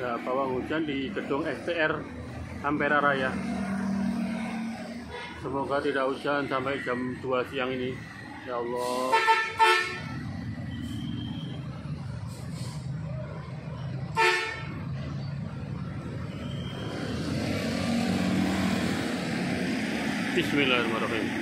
Ya, pawang hujan di gedung STR Ampera Raya. Semoga tidak hujan sampai jam 2 siang ini. Ya Allah. Bismillahirrahmanirrahim.